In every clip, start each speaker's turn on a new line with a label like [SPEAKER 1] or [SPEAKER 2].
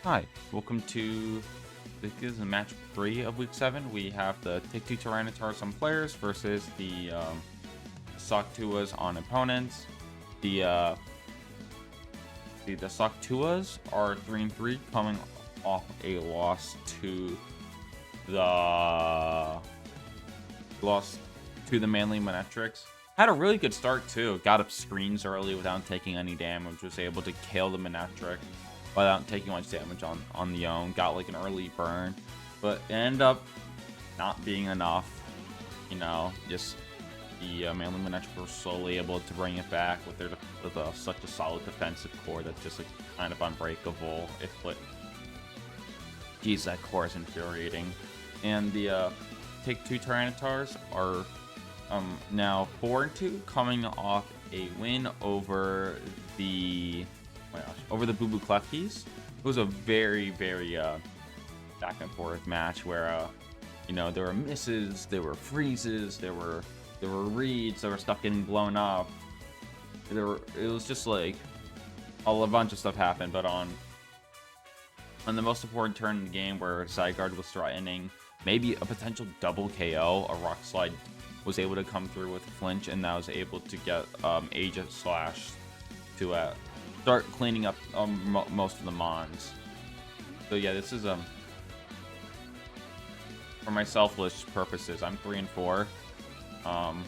[SPEAKER 1] Hi, welcome to this is match 3 of week 7. We have the Take-Two Tyranitars on players versus the Sawk Tuahs on opponents. The Sawk Tuahs are 3-3, coming off a loss to the Manly Monetrics. Had a really good start too. Got up screens early without taking any damage. Was able to kill the Monetric without taking much damage on the own. Got like an early burn, but it ended up not being enough. You know, just the Manly Monetrics were slowly able to bring it back with such a solid defensive core that's just like kind of unbreakable. Geez, that core is infuriating. And the Take-Two Tyranitars are now 4-2, coming off a win over the Boo Boo Klefkis. It was a very back and forth match where there were misses, there were freezes, there were reads, there were stuff getting blown up. It was just like a bunch of stuff happened. But on the most important turn in the game, where Zygarde was threatening maybe a potential double KO, a Rock Slide was able to come through with a flinch, and that was able to get Aegis Slash to start cleaning up most of the mons. So yeah, this is for my selfish purposes, I'm 3-4. I'm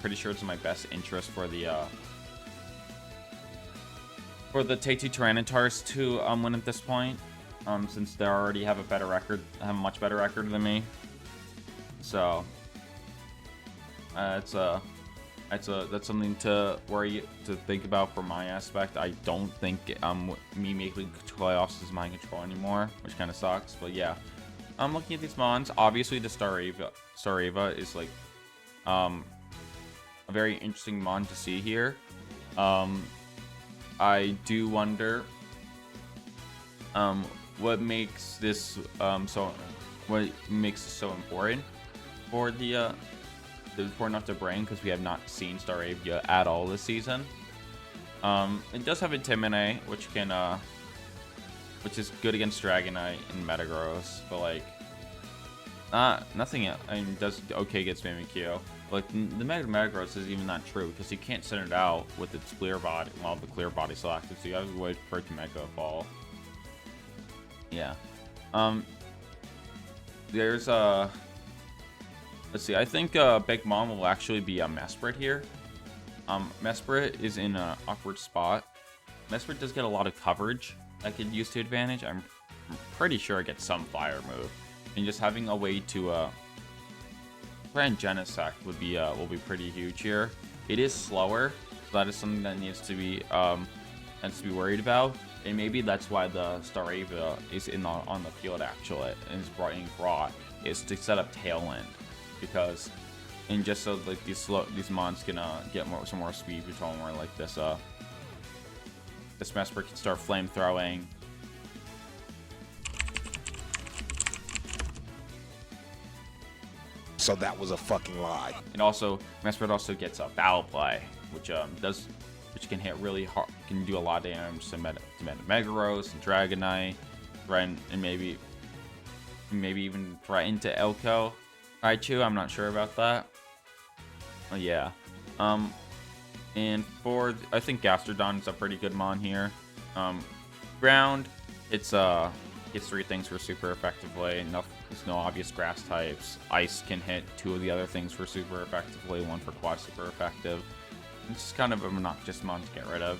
[SPEAKER 1] pretty sure it's in my best interest for the Take-Two Tyranitars to win at this point, since they already have a much better record than me. So that's something to think about for my aspect. I don't think me making playoffs is mind control anymore, which kind of sucks. But yeah, I'm looking at these mons. Obviously, the Starava is like a very interesting mon to see here. I do wonder what makes this so important for the important enough to bring, because we have not seen Staravia at all this season. It does have Intimidate, which is good against Dragonite and Metagross, but like nothing else. I mean, does okay against Mimikyu. Like the Metagross is even not true, because you can't send it out with its clear body while the clear body selected, so you have to wait for it to Mega Fall. Yeah. There's let's see, I think Big Mom will actually be a Mesprit here. Mesprit is in an awkward spot. Mesprit does get a lot of coverage that could use to advantage. I'm pretty sure it gets some fire move, and just having a way to plan Genesect will be pretty huge here. It is slower, so that is something that needs to be worried about. And maybe that's why the Staravia is on the field actually, and is being brought is to set up Tailwind, because just so like these mons can get some more speed control, more like this Mesprit can start flamethrowing.
[SPEAKER 2] So that was a fucking lie.
[SPEAKER 1] And also Mesprit also gets a Foul Play, which can hit really hard, can do a lot of damage to Metagross and Dragonite, and maybe even threaten to Elko. Raichu, I'm not sure about that. Oh yeah. And I think Gastrodon is a pretty good mon here. Ground, it's gets 3 things for super effectively. There's no obvious grass types. Ice can hit 2 of the other things for super effectively, 1 for quad super effective. It's just kind of an obnoxious mon to get rid of.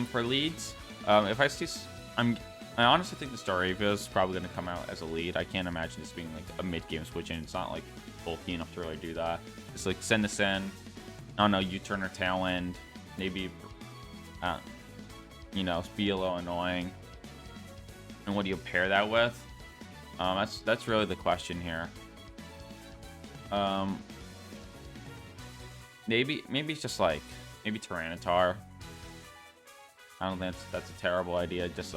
[SPEAKER 1] For leads, if I see, I honestly think the Staravia is probably going to come out as a lead. I can't imagine this being like a mid-game switch in. It's not like bulky enough to really do that. Just like send this in. I don't know, U-turn or Tailwind. Maybe, be a little annoying. And what do you pair that with? That's really the question here. Maybe it's just like Tyranitar. I don't think that's a terrible idea. Just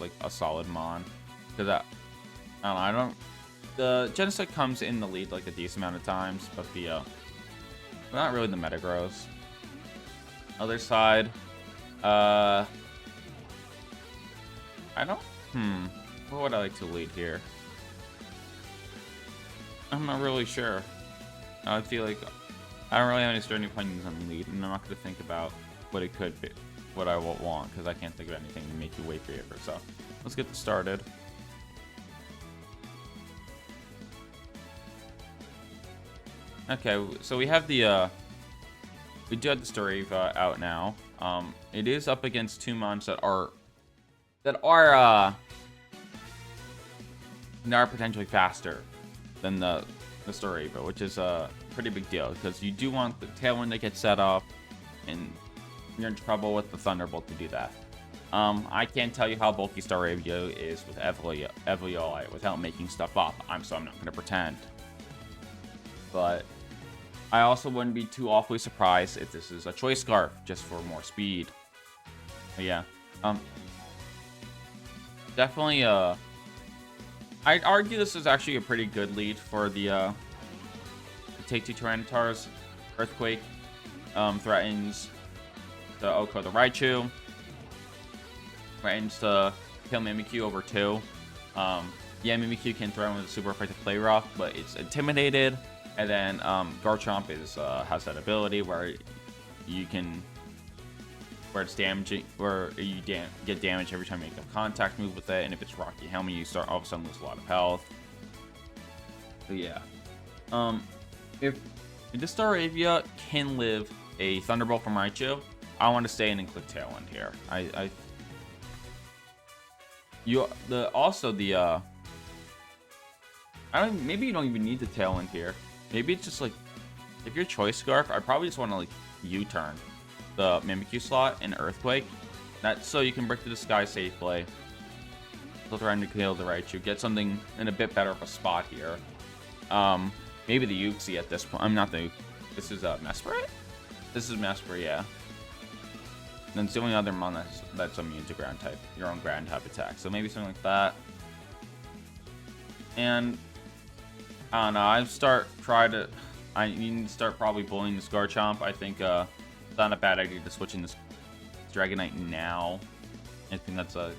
[SPEAKER 1] like a solid mon, because the Genesect comes in the lead like a decent amount of times, but not really the Metagross. Other side, I don't... What would I like to lead here? I'm not really sure. I feel like I don't really have any certain opinions on the lead, and I'm not going to think about what it could be, what I will want, because I can't think of anything to make you wait forever. So let's get this started. Okay, so we have the we do have the story out now. It is up against 2 mons that are potentially faster than the story, but which is a pretty big deal because you do want the tailwind to get set up, and you're in trouble with the Thunderbolt to do that. I can't tell you how bulky Staravia is with Eviolite without making stuff up. So I'm not going to pretend. But I also wouldn't be too awfully surprised if this is a Choice Scarf just for more speed. But yeah, definitely. I'd argue this is actually a pretty good lead for the take 2 Tyranitars. Earthquake threatens the Oko the Raichu. Threatens to kill Mimikyu over 2. Yeah, Mimikyu can threaten with a super effective Play Rough, but it's intimidated. And then Garchomp has that ability where you can, where it's damaging, where you get damage every time you make a contact move with it. And if it's Rocky Helmet, you start all of a sudden lose a lot of health. But yeah, if this Staravia can live a Thunderbolt from Raichu, I want to stay in and click Tailwind here. Maybe you don't even need the Tailwind here. Maybe it's just like, if you're Choice Scarf, I probably just want to like U-turn the Mimikyu slot and Earthquake. That's so you can break through the sky safely. Still trying to kill the Raichu. Get something in a bit better of a spot here. Maybe the Uxie at this point. I'm not the. This is Mesprit? This is Mesprit, yeah. And then it's the only other mon that's immune to ground type, your own ground type attack. So maybe something like that. And I don't know. I need to start probably bullying this Garchomp. I think it's not a bad idea to switch in this Dragonite now. I think that's a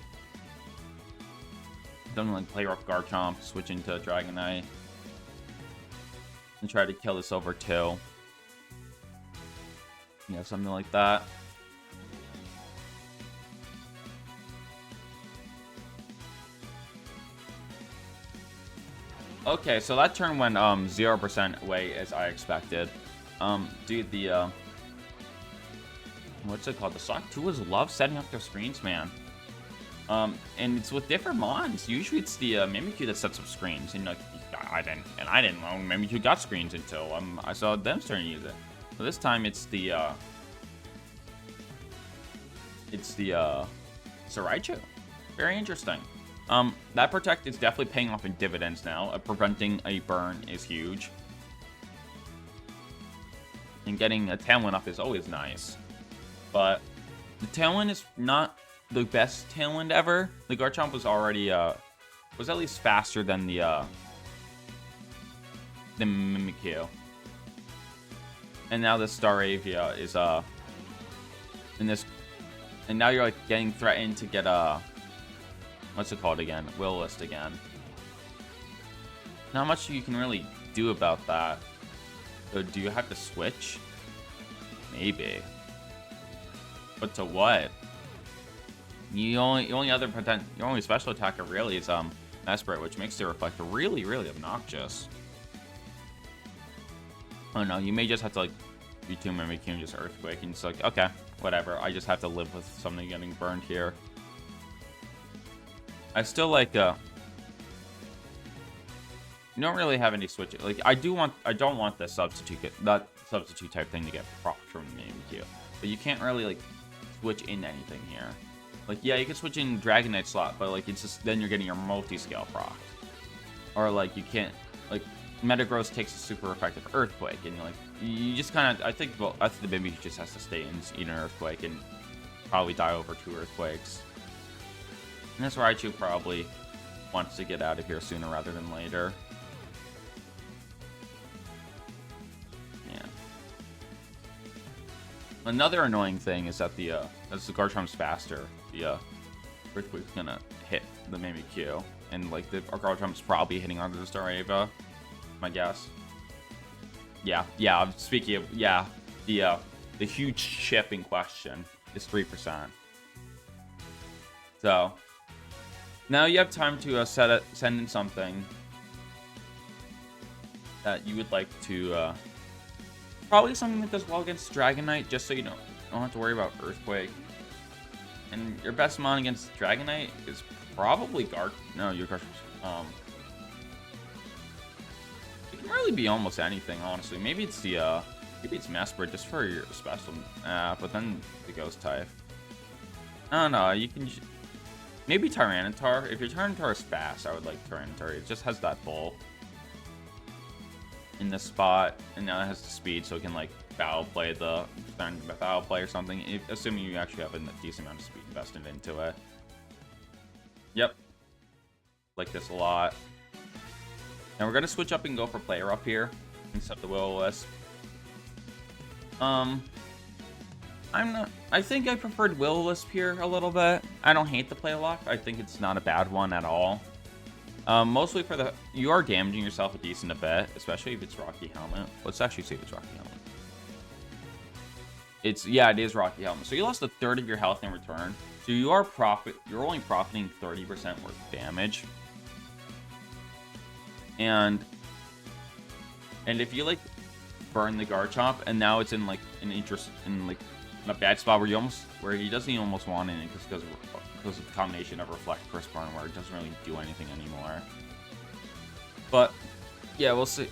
[SPEAKER 1] something like Play Rough Garchomp, switch into Dragonite, and try to kill this over 2. Yeah, something like that. Okay, so that turn went 0% away as I expected. Dude, the what's it called? The Sawk Tuahs love setting up their screens, man. And it's with different mons. Usually it's the Mimikyu that sets up screens, and like I didn't know Mimikyu got screens until I saw them starting to use it. So this time it's the Raichu. Very interesting. That Protect is definitely paying off in dividends now. Preventing a burn is huge. And getting a Tailwind up is always nice. But the Tailwind is not the best Tailwind ever. The Garchomp was already, was at least faster than the Mimikyu. And now the Staravia is, and now you're like getting threatened to get what's it called again? Will-O-Wisp again. Not much you can really do about that. So do you have to switch? Maybe. But to what? Your only special attacker really is Mesprit, which makes the Reflector really, really obnoxious. Oh no, you may just have to like do Mimikyu and just Earthquake, and it's like, okay, whatever. I just have to live with something getting burned here. I still like you don't really have any switch. Like I don't want the substitute type thing to get proc from Mimikyu, but you can't really like switch in anything here. Like yeah, you can switch in Dragonite slot, but like it's just then you're getting your multi-scale proc, or like you can't like Metagross takes a super effective Earthquake, and like you just kind of I think the Mimikyu just has to stay in eat an Earthquake and probably die over 2 Earthquakes. And this Raichu probably wants to get out of here sooner rather than later. Yeah. Another annoying thing is that as the Garchomp's faster, Earthquake's gonna hit the Mimikyu, and like the Garchomp's probably hitting onto the Starava, my guess. Yeah. Speaking of, yeah, the huge chip in question is 3%. So now you have time to send in something that you would like to, probably something that does well against Dragonite, just so you don't have to worry about Earthquake. And your best mon against Dragonite is probably your Garchomp. It can really be almost anything, honestly. Maybe it's Mesprit just for your special, but then the Ghost type. I don't know. You can maybe Tyranitar. If your Tyranitar is fast, I would like Tyranitar. It just has that bulk in this spot, and now it has the speed, so it can like foul play or something. Assuming you actually have a decent amount of speed invested into it. Yep, like this a lot. And we're gonna switch up and go for Player Up here instead of the Will-O-Wisp. I think I preferred Will-O-Wisp here a little bit. I don't hate the play lock. I think it's not a bad one at all. Mostly for you are damaging yourself a decent bit, especially if it's Rocky Helmet. Let's actually see if it's Rocky Helmet. It is Rocky Helmet. So you lost a third of your health in return. So you're only profiting 30% worth of damage. And if you like burn the Garchomp, and now it's in like in a bad spot where he doesn't even almost want it because of the combination of Reflect Curse Burn, where it doesn't really do anything anymore. But yeah, we'll see.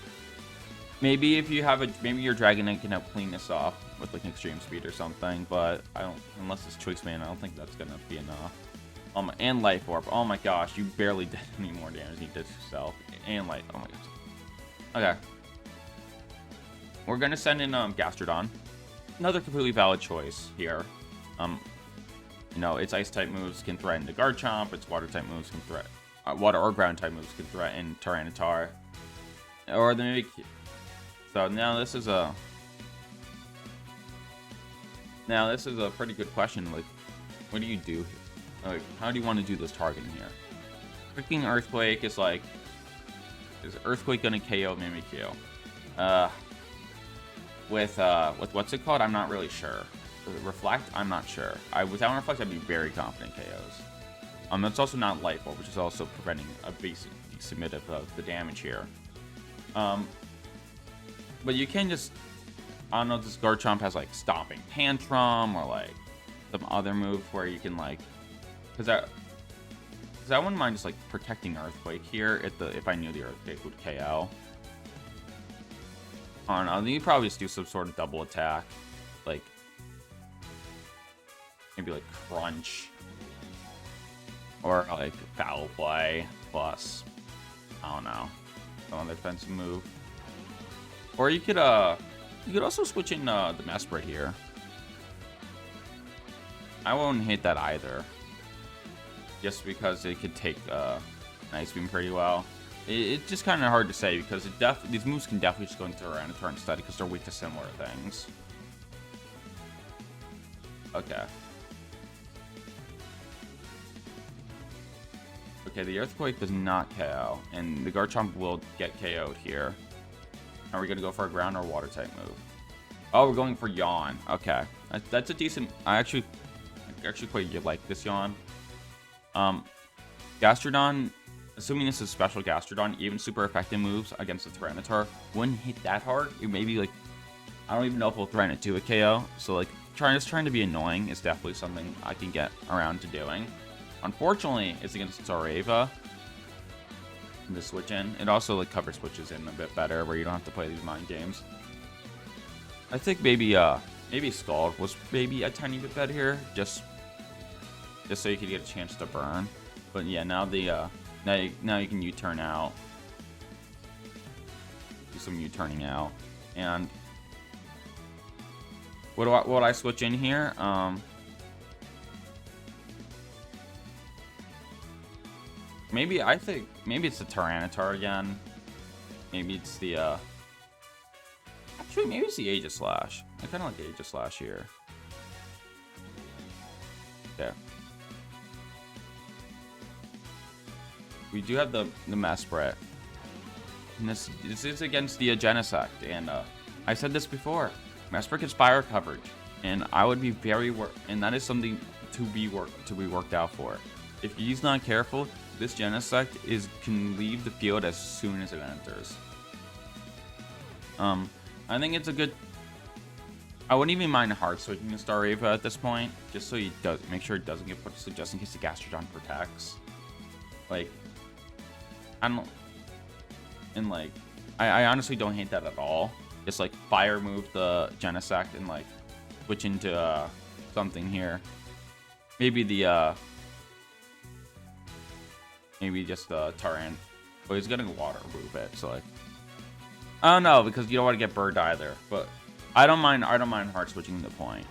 [SPEAKER 1] Maybe if you have maybe your Dragonite can help clean this off with like Extreme Speed or something, but unless it's Choice Man, I don't think that's gonna be enough. And Life Orb. Oh my gosh, you barely did any more damage than you did yourself. And Light. Oh my gosh. Okay. We're gonna send in Gastrodon. Another completely valid choice here. You know, its Ice type moves can threaten the Garchomp. Its Water type moves can Water or Ground type moves can threaten Tyranitar or the Mimikyu. So now this is a pretty good question. Like, what do you do? Like, how do you want to do this targeting here? Freaking Earthquake is like, is Earthquake gonna KO Mimikyu? With what's it called? I'm not really sure. Reflect? I'm not sure. Without Reflect, I'd be very confident KOs. It's also not Life Orb, which is also preventing a basic submit of the damage here. But you can just, I don't know, this Garchomp has like Stomping Tantrum or like some other move where you can like, because I wouldn't mind just like protecting Earthquake here if I knew the Earthquake would KO. I don't know, then you probably just do some sort of double attack, like maybe like Crunch or like Foul Play plus, I don't know, some other defensive move. Or you could also switch in the Mesprit here. I won't hate that either, just because it could take Ice Beam pretty well. It's just kind of hard to say because these moves can definitely just go into Tyranitar instead because they're weak to similar things. Okay. Okay, the Earthquake does not KO, and the Garchomp will get KO'd here. Are we going to go for a ground or water type move? Oh, we're going for Yawn. Okay. That's a decent... I actually quite like this Yawn. Gastrodon, assuming this is special Gastrodon, even super effective moves against the Tyranitar wouldn't hit that hard. It may be like... I don't even know if we'll threaten it to a KO. So like, trying to be annoying is definitely something I can get around to doing. Unfortunately, it's against Zareva. The switch in. It also like cover switches in a bit better where you don't have to play these mind games. I think maybe Scald was maybe a tiny bit better here, just so you could get a chance to burn. But yeah, now now you can U-turn out. Do some U-turning out. And what do I switch in here? Maybe it's the Tyranitar again. Maybe it's the actually maybe it's the Aegislash. I kind of like the Aegislash here. Okay. we do have the Mesprit. And this is against the Genesect, and I said this before. Mesprit gets fire coverage, and I would be and that is something to be worked out for. If he's not careful, this Genesect can leave the field as soon as it enters. I think it's a good. I wouldn't even mind hard switching the Starava at this point, just so he does make sure it doesn't get put to just in case the Gastrodon protects. Like, I don't, and like, I honestly don't hate that at all. Just like fire move the Genesect and like switch into something here. Maybe the maybe just the Tyrant. But he's gonna water move it, so like, I don't know, because you don't want to get burned either. But I don't mind hard switching the point.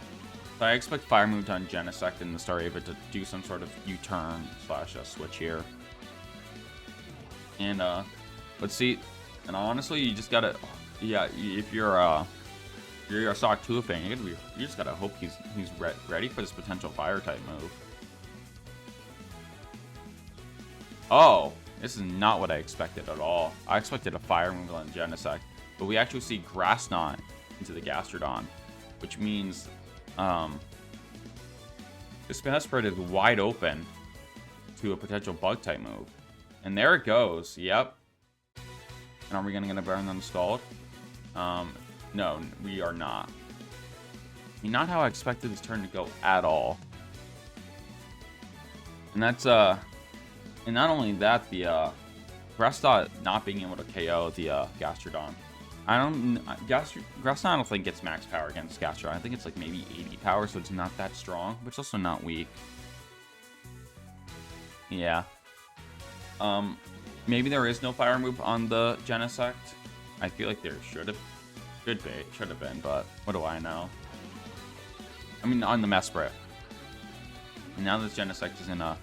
[SPEAKER 1] So I expect fire move on Genesect and the Starava to do some sort of U-turn / switch here. And let's see. And honestly, you just gotta, yeah, if you're a Sawk Tuah fan, you just gotta hope he's ready for this potential fire type move. Oh, this is not what I expected at all. I expected a fire move on Genesect, but we actually see Grass Knot into the Gastrodon, which means this Mesprit is wide open to a potential bug type move. And there it goes. Yep. And are we gonna burn them Scald? No, we are not. I mean, not how I expected this turn to go at all. And that's and not only that, the Grass Knot not being able to KO the Gastrodon. Grass Knot I don't think gets max power against Gastrodon. I think it's like maybe 80 power, so it's not that strong, but it's also not weak. Yeah. Maybe there is no fire move on the Genesect. I feel like there should have been, but what do I know? I mean, on the Mesprit. And now this Genesect is in a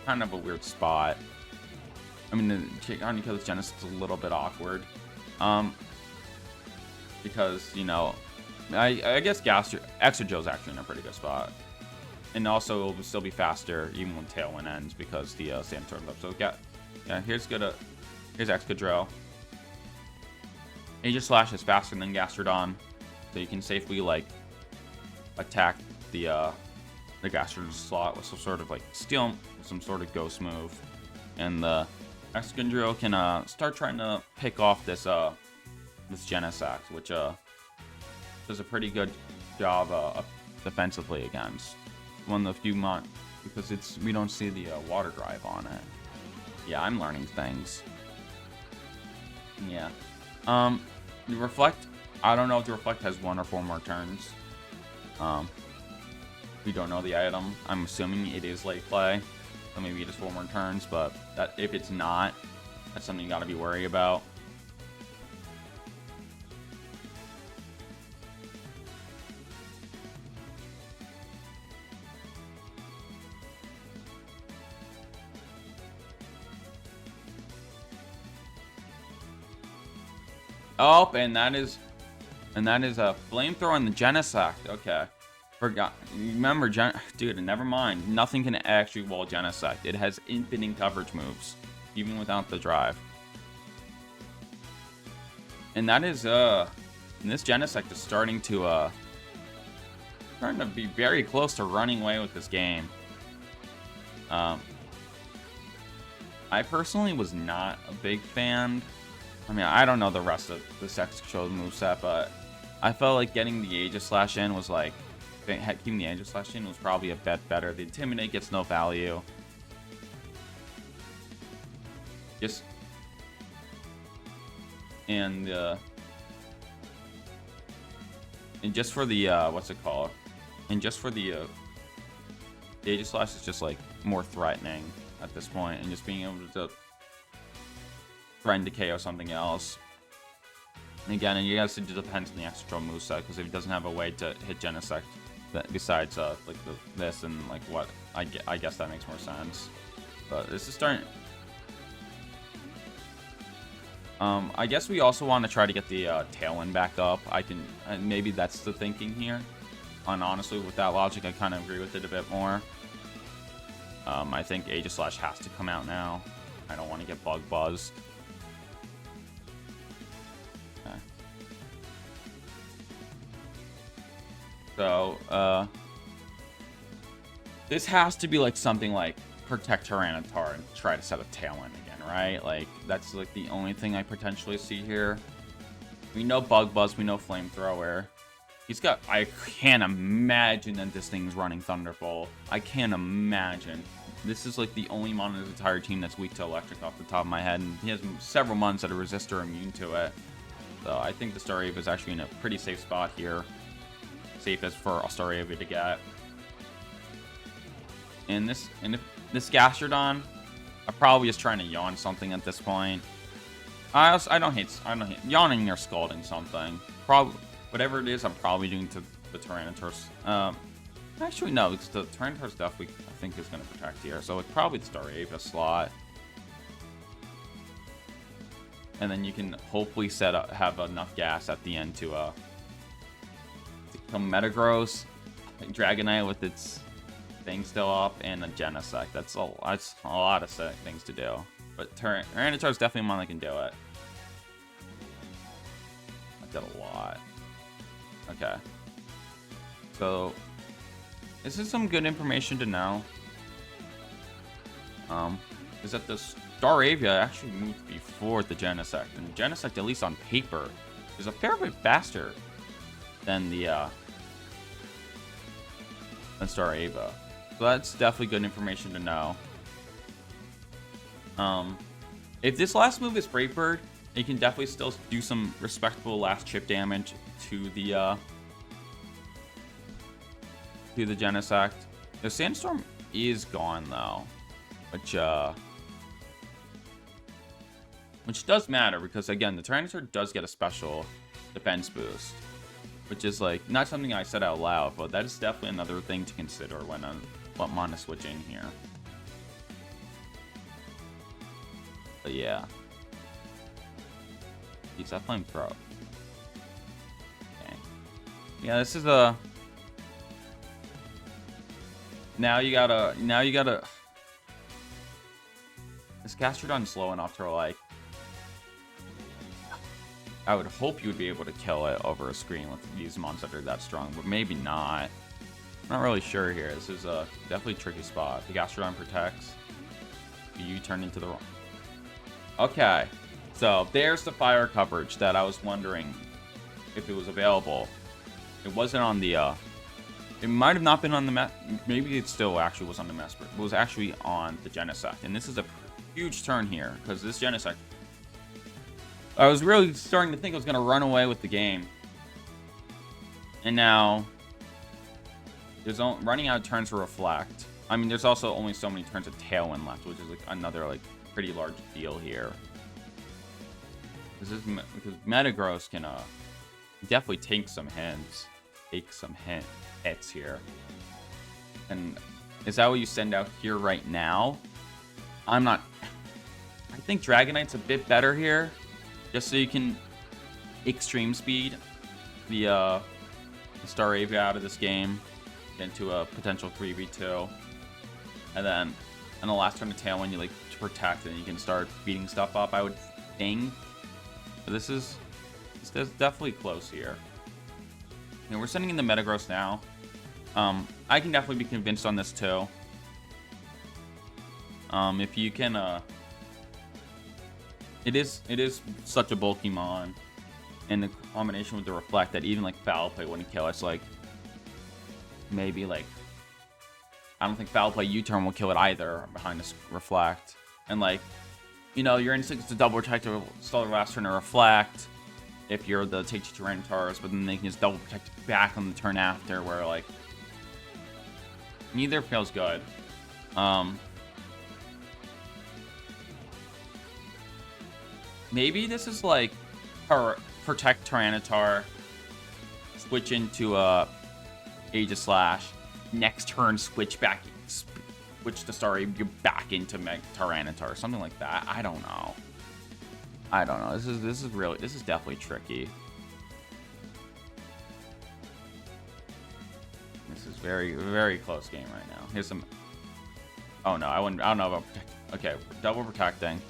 [SPEAKER 1] kind of a weird spot. I mean, trying to kill this Genesect is a little bit awkward. Because, you know, I guess Extra-Joe's actually in a pretty good spot. And also, it will still be faster even when Tailwind ends because the Sand turns up. So, yeah, here's Excadrill. Aegislash is faster than Gastrodon, so you can safely, like, attack the Gastrodon slot with some sort of, like, steal, some sort of ghost move. And the Excadrill can start trying to pick off this Genesect, which does a pretty good job defensively against. One of the few because we don't see the water drive on it. Yeah, I'm learning things. Yeah. The Reflect, I don't know if the Reflect has 1 or 4 more turns. We don't know the item. I'm assuming it is late play, so maybe it is 4 more turns, but if it's not, that's something you gotta be worried about. Oh, and that is a Flamethrower on the Genesect. Okay, forgot. Remember, dude, never mind. Nothing can actually wall Genesect. It has infinite coverage moves, even without the drive. And that is and this Genesect is starting to be very close to running away with this game. I personally was not a big fan. I mean, I don't know the rest of the Sex-Controlled moveset, but I felt like getting the Aegislash in was like... keeping the Aegislash in was probably a bit better. The Intimidate gets no value. And just for the what's it called? And just for the Aegislash is just like more threatening at this point, and just being able to threaten to KO something else. And again, and you guys, it depends on the extra moveset, because if he doesn't have a way to hit Genesect besides like this and like what, I guess that makes more sense. But this is starting. I guess we also want to try to get the Tailwind back up. Maybe that's the thinking here. And honestly, with that logic, I kind of agree with it a bit more. I think Aegislash has to come out now. I don't want to get bug buzzed. Okay. So, this has to be like something like protect Tyranitar and try to set a tail end again, right? Like, that's like the only thing I potentially see here. We know Bug Buzz, we know Flamethrower. He's got, I can't imagine that this thing's running Thunderbolt. I can't imagine. This is like the only mon in his entire team that's weak to electric off the top of my head, and he has several mons that are resist or immune to it. So I think the Staravia is actually in a pretty safe spot here. Safest for a Staravia to get. And this Gastrodon, I'm probably just trying to yawn something at this point. I don't hate yawning or scalding something. Probably whatever it is, I'm probably doing to the Tyranitar's. Actually no, because the Tyranitar's definitely I think is going to protect here. So it's probably the Staravia slot. And then you can hopefully have enough gas at the end to come Metagross, Dragonite with its thing still up, and a Genesect. That's a lot of things to do. But Tyranitar is definitely one that can do it. I did a lot. Okay. So, this is some good information to know. Is that the Staravia actually moved before the Genesect. And Genesect, at least on paper, is a fair bit faster than the than Staravia. So that's definitely good information to know. If this last move is Brave Bird, you can definitely still do some respectable last chip damage to the Genesect. The Sandstorm is gone though, which does matter because again, the Tyranitar does get a special defense boost, which is like not something I said out loud, but that is definitely another thing to consider when what mana switch in here. But yeah. Use that Flamethrower. Okay. Yeah, this is a... Now you gotta... This Gastrodon's slow enough to like... I would hope you would be able to kill it over a screen with these monsters that are that strong, but maybe not. I'm not really sure here. This is a definitely tricky spot. The Gastrodon protects. You turn into the wrong... Okay, so there's the fire coverage that I was wondering if it was available. It wasn't on the, it might have not been on the map. Maybe it still actually was on the map, but it was actually on the Genesect. And this is a huge turn here, because this Genesect, I was really starting to think I was going to run away with the game. And now, there's running out of turns to reflect. I mean, there's also only so many turns of Tailwind left, which is like another like pretty large deal here. Because Metagross can definitely take some hits here. And is that what you send out here right now? I'm not. I think Dragonite's a bit better here, just so you can extreme speed the Staravia out of this game into a potential 3v2, and then on the last turn of Tailwind you like to protect and you can start beating stuff up, I would think. But this is definitely close here. You know, we're sending in the Metagross now. I can definitely be convinced on this too. If you can, it is such a bulky mon, and the combination with the reflect that even like Foul Play wouldn't kill. It's like maybe like I don't think Foul Play U-turn will kill it either behind this reflect. And like, you know, your instinct is to double protect or stall the last turn or reflect if you're the take two Tyranitars, but then they can just double protect back on the turn after, where like neither feels good. Maybe this is like protect Tyranitar, switch into Aegis Slash, next turn switch to Staravia back into Tyranitar, something like that. I don't know. This is definitely tricky. This is very, very close game right now. Here's some. Oh no, I don't know about protect. Okay, we're double protecting.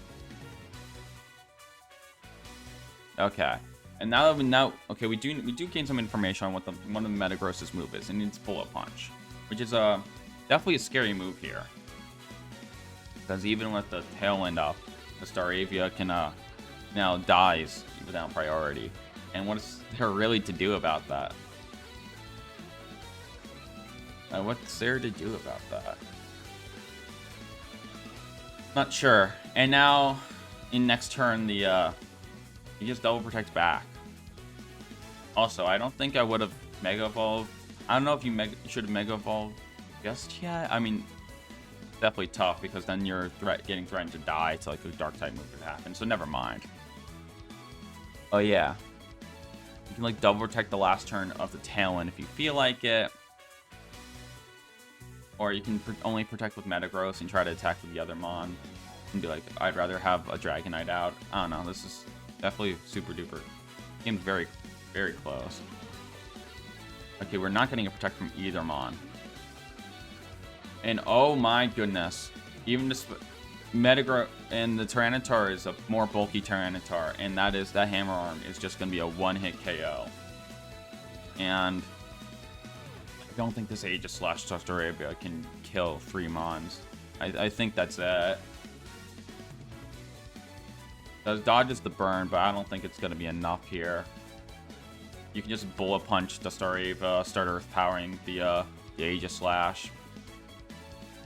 [SPEAKER 1] Okay. And now okay, we do gain some information on what one of the Metagross's move is, and it's Bullet Punch, which is definitely a scary move here. Because even with the Tailwind up, the Staravia can now dies without priority. And what is there really to do about that? What's there to do about that? Not sure. And now, in next turn, the he just double protects back. Also, I don't think I would have Mega Evolved. I don't know if you should have Mega Evolved just yet. I mean, definitely tough because then you're getting threatened to die to like a Dark type move could happen. So never mind. Oh yeah, you can like double protect the last turn of the Tailwind if you feel like it. Or you can only protect with Metagross and try to attack with the other Mon. And be like, I'd rather have a Dragonite out. I don't know, this is definitely super duper. Game's very, very close. Okay, we're not getting a protect from either Mon. And oh my goodness. Even this Metagross and the Tyranitar is a more bulky Tyranitar. And that Hammer Arm is just gonna be a one-hit KO. And I don't think this Aegis/Slash Staravia can kill 3 Mons. I think that's it. It dodges the burn, but I don't think it's going to be enough here. You can just Bullet Punch the Staravia, start Earth powering the Aegis/Slash.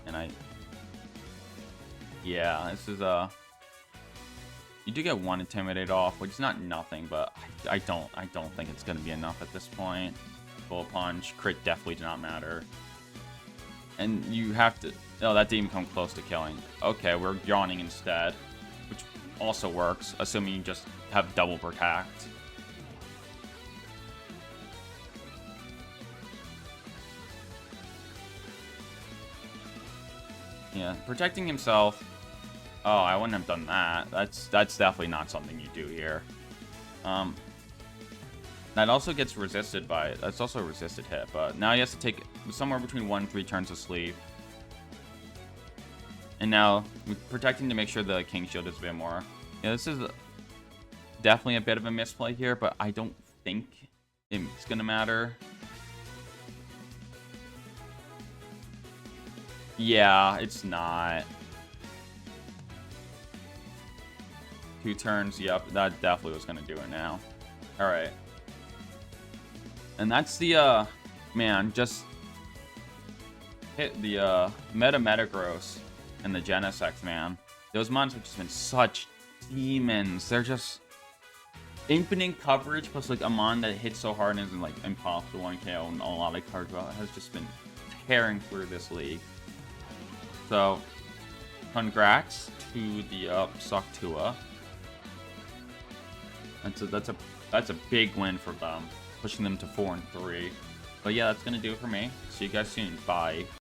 [SPEAKER 1] And yeah, this is you do get 1 Intimidate off, which is not nothing, but I don't think it's going to be enough at this point. Bullet Punch, crit definitely do not matter. And you have to... Oh, that didn't even come close to killing. Okay, we're Yawning instead, which also works, assuming you just have double protect. Yeah, protecting himself... Oh, I wouldn't have done that. That's definitely not something you do here. That also gets resisted by it. That's also a resisted hit, but now he has to take somewhere between 1 and 3 turns of sleep. And now we're protecting to make sure the King Shield is a bit more. Yeah, this is definitely a bit of a misplay here, but I don't think it's gonna matter. Yeah, it's not. 2 turns, yep, that definitely was gonna do it now. Alright. And that's the, man, just hit the, Metagross and the Genesect, man. Those mons have just been such demons. They're just infinite coverage plus, like, a mon that hits so hard and isn't, like, impossible 1KO and a lot of cards has just been tearing through this league. So, congrats to the, Sawk Tuah. That's a big win for them. Pushing them to 4 and 3. But yeah, that's gonna do it for me. See you guys soon. Bye.